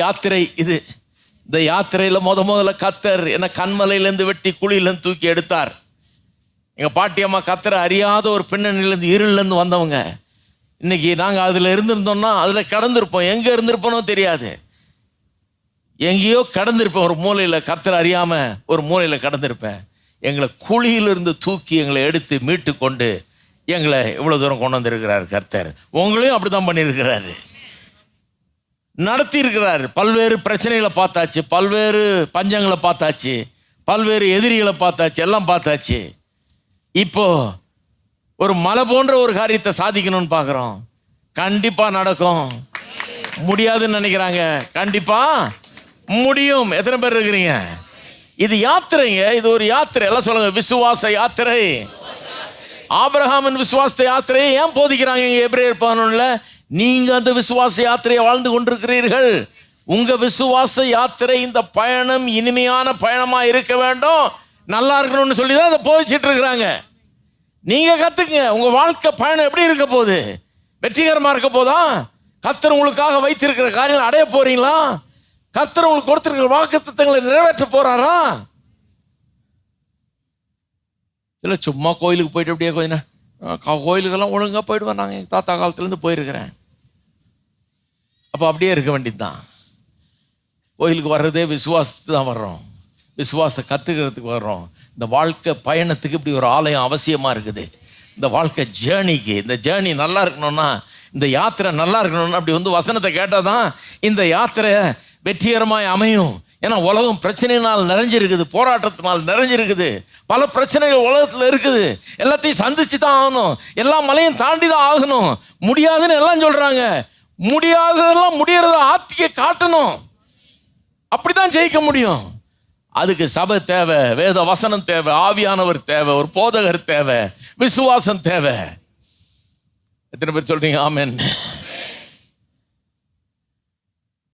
யாத்திரை இது. இந்த யாத்திரையில் முதல்ல கத்தர் என்ன கண்மலையிலேருந்து வெட்டி குழியிலேருந்து தூக்கி எடுத்தார். எங்கள் பாட்டியம்மா கத்தரை அறியாத ஒரு பின்னணியிலேருந்து இருளிலேருந்து வந்தவங்க. இன்னைக்கு நாங்கள் அதில் இருந்திருந்தோம்னா அதில் கடந்திருப்போம். எங்கே இருந்திருப்போனோ தெரியாது, எங்கேயோ கடந்திருப்பேன். ஒரு மூலையில் கத்தரை அறியாமல் ஒரு மூலையில் கடந்திருப்பேன். எங்களை குழியிலிருந்து தூக்கி எங்களை எடுத்து மீட்டு கொண்டு எங்களை இவ்வளோ தூரம் கொண்டு வந்திருக்கிறார் கர்த்தர். உங்களையும் அப்படி தான் பண்ணியிருக்கிறாரு, நடத்தி இருக்கிறார். பல்வேறு பிரச்சனைகளை பார்த்தாச்சு, பல்வேறு பஞ்சங்களை பார்த்தாச்சு, பல்வேறு எதிரிகளை பார்த்தாச்சு, எல்லாம் பார்த்தாச்சு. இப்போ ஒரு மலை போன்ற ஒரு காரியத்தை சாதிக்கணும்னு பார்க்குறோம். கண்டிப்பாக நடக்கும். முடியாதுன்னு நினைக்கிறாங்க, கண்டிப்பாக முடியும். எத்தனை பேர் இருக்கிறீங்க? இது யாத்திரைங்க, இது ஒரு யாத்திரை. எல்லாம் சொல்லுங்க, விசுவாச யாத்திரை. ஆபிரகாமின் விசுவாச யாத்திரையை ஏன் போதிக்கிறாங்க இங்கே எபிரேயர் 11? நீங்க அந்த விசுவாச யாத்திரையை வாழ்ந்து கொண்டிருக்கிறீர்கள். உங்க விசுவாச யாத்திரை, இந்த பயணம் இனிமையான பயணமா இருக்க வேண்டும், நல்லா இருக்கணும்னு சொல்லி தான் அதை போதிச்சிட்டு இருக்கிறாங்க. நீங்க கத்துக்குங்க, உங்க வாழ்க்கை பயணம் எப்படி இருக்க போகுது? வெற்றிகரமா இருக்க போதா? கர்த்தர் உங்களுக்காக வைத்திருக்கிற காரியங்களை அடைய போறீங்களா? கர்த்தர் உங்களுக்கு கொடுத்திருக்கிற வாக்குத்தத்தங்களை நிறைவேற்ற போறாரா? இல்லை சும்மா கோயிலுக்கு போயிட்டு அப்படியே கொஞ்சம் கோயிலுக்கெல்லாம் ஒழுங்காக போயிடுவேன். நாங்கள் எங்கள் தாத்தா காலத்துலேருந்து போயிருக்கிறேன். அப்போ அப்படியே இருக்க வேண்டியது தான். கோயிலுக்கு வர்றதே விசுவாசத்துக்கு தான் வர்றோம், விசுவாசத்தை கற்றுக்கிறதுக்கு வர்றோம். இந்த வாழ்க்கை பயணத்துக்கு இப்படி ஒரு ஆலயம் அவசியமாக இருக்குது. இந்த வாழ்க்கை ஜேர்னிக்கு, இந்த ஜேர்னி நல்லா இருக்கணும்னா, இந்த யாத்திரை நல்லா இருக்கணும்னா அப்படி வந்து வசனத்தை கேட்டால் தான் இந்த யாத்திரை வெற்றிகரமாய் அமையும். ஏன்னா உலகம் பிரச்சனையினால் நிறைஞ்சிருக்குது, போராட்டத்தினால் நிறைஞ்சிருக்குது, பல பிரச்சனைகள் உலகத்தில் இருக்குது. எல்லாத்தையும் சந்திச்சு தான் ஆகணும், எல்லா மலையும் தாண்டி தான் ஆகணும். முடியாதுன்னு எல்லாம் சொல்றாங்க, முடியாததெல்லாம் முடியறத ஆத்திக்க காட்டணும். அப்படிதான் ஜெயிக்க முடியும். அதுக்கு சபை தேவை, வேத வசனம் தேவை, ஆவியானவர் தேவை, ஒரு போதகர் தேவை, விசுவாசம் தேவை. எத்தனை பேர் சொல்றீங்க ஆமென்?